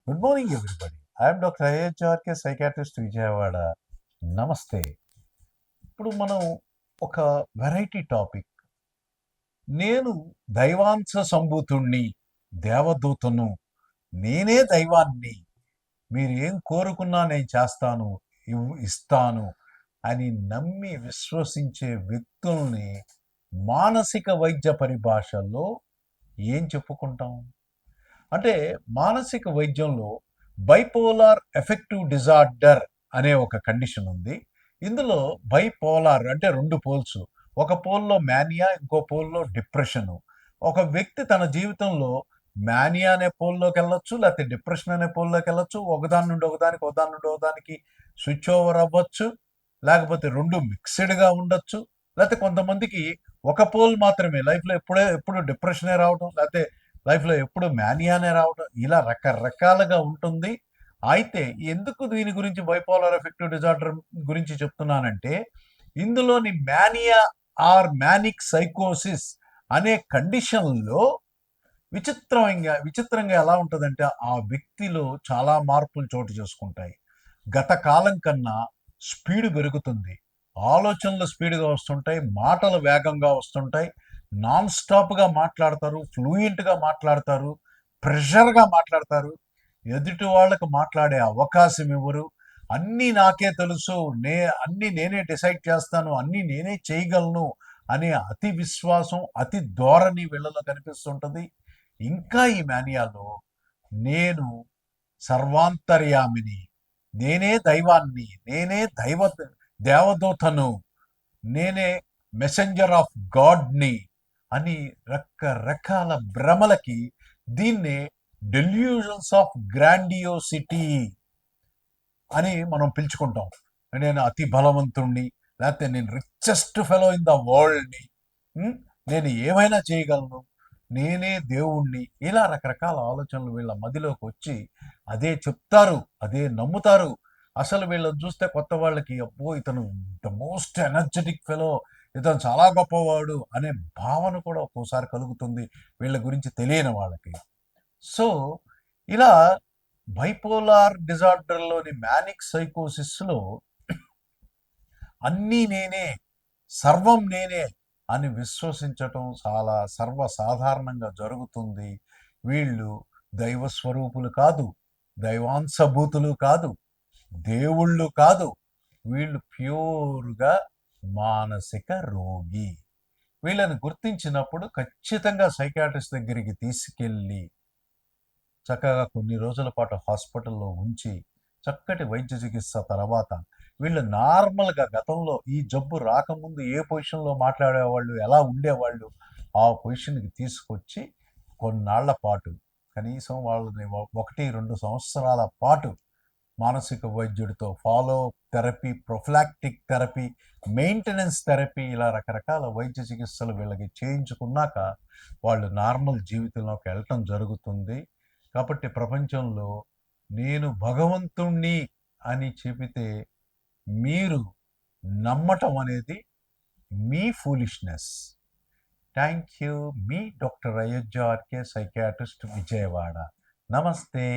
Good morning everybody. I'm doctor ఐహెచ్ఆర్కే psychiatrist Vijayawada. నమస్తే. ఇప్పుడు మనం ఒక వెరైటీ టాపిక్. నేను దైవాంశ సంభూతుణ్ణి, దేవదూతను, నేనే దైవాన్ని, మీరు ఏం కోరుకున్నా నేను చేస్తాను, ఇస్తాను అని నమ్మి విశ్వసించే వ్యక్తుల్ని మానసిక వైద్య పరిభాషల్లో ఏం చెప్పుకుంటాం? అంటే మానసిక వైద్యంలో బైపోలార్ ఎఫెక్టివ్ డిజార్డర్ అనే ఒక కండిషన్ ఉంది. ఇందులో బైపోలార్ అంటే రెండు పోల్స్, ఒక పోల్లో మానియా, ఇంకో పోల్లో డిప్రెషను. ఒక వ్యక్తి తన జీవితంలో మానియా అనే పోల్లోకి వెళ్ళొచ్చు, లేకపోతే డిప్రెషన్ అనే పోల్లోకి వెళ్ళొచ్చు. ఒకదాని నుండి ఒకదానికి, ఒకదాని నుండి ఒకదానికి స్విచ్ ఓవర్ అవ్వచ్చు, లేకపోతే రెండు మిక్స్డ్గా ఉండొచ్చు. లేకపోతే కొంతమందికి ఒక పోల్ మాత్రమే లైఫ్లో ఎప్పుడు డిప్రెషనే రావడం, లేకపోతే లైఫ్లో ఎప్పుడు మానియానే రావడం, ఇలా రకరకాలుగా ఉంటుంది. అయితే ఎందుకు దీని గురించి బైపోలార్ ఎఫెక్టివ్ డిజార్డర్ గురించి చెప్తున్నానంటే, ఇందులోని మానియా ఆర్ మ్యానిక్ సైకోసిస్ అనే కండిషన్లో విచిత్రంగా ఎలా ఉంటుందంటే, ఆ వ్యక్తిలో చాలా మార్పులు చోటు చేసుకుంటాయి. గత కాలం కన్నా స్పీడ్ పెరుగుతుంది, ఆలోచనలు స్పీడ్గా వస్తుంటాయి, మాటలు వేగంగా వస్తుంటాయి, నాన్ స్టాప్గా మాట్లాడతారు, ఫ్లూయెంట్గా మాట్లాడతారు, ప్రెషర్గా మాట్లాడతారు, ఎదుటి వాళ్ళకు మాట్లాడే అవకాశం ఇవ్వరు. అన్నీ నాకే తెలుసు, అన్నీ నేనే డిసైడ్ చేస్తాను, అన్నీ నేనే చేయగలను అనే అతి విశ్వాసం, అతి ధోరణి వీళ్ళలో కనిపిస్తుంటుంది. ఇంకా ఈ మానియాలో నేను సర్వాంతర్యామిని, నేనే దైవాన్ని, నేనే దేవదూతను, నేనే మెసెంజర్ ఆఫ్ గాడ్ని అని రకరకాల భ్రమలకి దీన్నే డెల్యూజన్స్ ఆఫ్ గ్రాండియోసిటీ అని మనం పిలుచుకుంటాం. నేను అతి బలవంతుణ్ణి, లేకపోతే నేను రిచెస్ట్ ఫెలో ఇన్ ద వరల్డ్ని, నేను ఏమైనా చేయగలను, నేనే దేవుణ్ణి, ఇలా రకరకాల ఆలోచనలు వీళ్ళ మదిలోకి వచ్చి అదే చెప్తారు, అదే నమ్ముతారు. అసలు వీళ్ళని చూస్తే కొత్త వాళ్ళకి అబ్బో ఇతను ద మోస్ట్ ఎనర్జెటిక్ ఫెలో, ఇతను చాలా గొప్పవాడు అనే భావన కూడా ఒక్కోసారి కలుగుతుంది వీళ్ళ గురించి తెలియని వాళ్ళకి. సో ఇలా బైపోలార్ డిజార్డర్లోని మ్యానిక్ సైకోసిస్లో అన్నీ నేనే, సర్వం నేనే అని విశ్వసించటం చాలా సర్వసాధారణంగా జరుగుతుంది. వీళ్ళు దైవ స్వరూపులు కాదు, దైవాంశభూతులు కాదు, దేవుళ్ళు కాదు, వీళ్ళు ప్యూర్గా మానసిక రోగి. వీళ్ళని గుర్తించినప్పుడు ఖచ్చితంగా సైకాట్రిస్ట్ దగ్గరికి తీసుకెళ్ళి చక్కగా కొన్ని రోజుల పాటు హాస్పిటల్లో ఉంచి చక్కటి వైద్య చికిత్స తర్వాత వీళ్ళు నార్మల్గా గతంలో ఈ జబ్బు రాకముందు ఏ పొజిషన్లో మాట్లాడేవాళ్ళు, ఎలా ఉండేవాళ్ళు, ఆ పొజిషన్కి తీసుకొచ్చి కొన్నాళ్ల పాటు, కనీసం వాళ్ళని 1-2 సంవత్సరాల పాటు మానసిక వైద్యుడితో follow therapy, prophylactic therapy, maintenance therapy, ఇలా రకరకాల వైద్య చికిత్సలు వీళ్ళకి చేయించుకున్నాక వాళ్ళు నార్మల్ జీవితంలోకి వెళ్ళటం జరుగుతుంది. కాబట్టి ప్రపంచంలో నేను భగవంతుణ్ణి అని చెబితే మీరు నమ్మటం అనేది మీ ఫూలిష్నెస్. Thank you. మీ doctor Ayodhya RK psychiatrist, Vijayawada. నమస్తే.